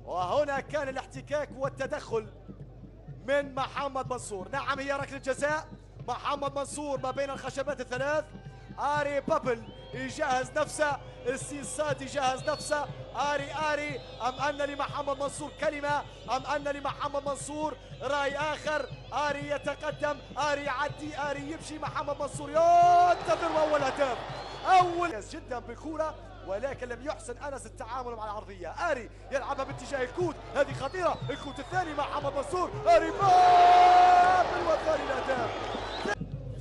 وهنا كان الاحتكاك والتدخل من محمد منصور. نعم هي ركلة جزاء. محمد منصور ما بين الخشبات الثلاث. آري بابل يجهز نفسه، السيساد يجهز نفسه. آري أم أن لمحمد منصور كلمة، أم أن لمحمد منصور رأي آخر؟ آري يتقدم، آري يعدي، آري يمشي، محمد منصور ينتظر أول هدف. أول جدا بالكرة، ولكن لم يحسن أنس التعامل مع العرضية. آري يلعبها باتجاه الكوت، هذه خطيرة. الكوت الثاني محمد منصور، آري بابل والثاني الهدف.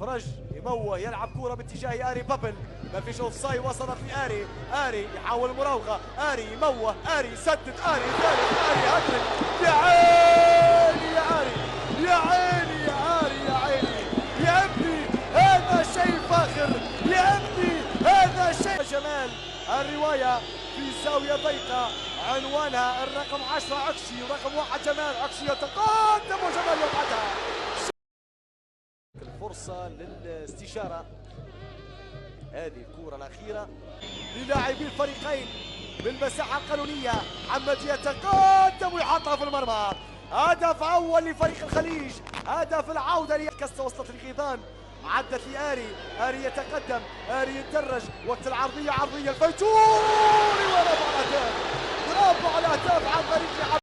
فرج يموه، يلعب كرة باتجاه آري بابل، ما فيش اوفسايد، وصلت لآري. آري يحاول المراوغة، آري يموه، آري يسدد، آري ثالث، آري هاتريك. يا عيني يا آري، يا عيني يا آري، يا عيني يا ابني، هذا شيء فاخر يا ابني، هذا شيء. جمال الرواية في زاوية ضيقة، عنوانها الرقم 10 عكشي ورقم 1 جمال. عكشي يتقدم وجمال يقعدها. الفرصة للاستشارة، هذه الكرة الأخيرة للاعبي الفريقين بالمساحة القانونية. محمد يتقدم ويحطها في المرمى. هدف أول لفريق الخليج، هدف العودة كسة وصلت لغيظان، عدت لآري. آري يتقدم، آري يتدرج، وقت العرضية، عرضية الفيتوري ورفع الأهداف، رفع الأهداف عن طريق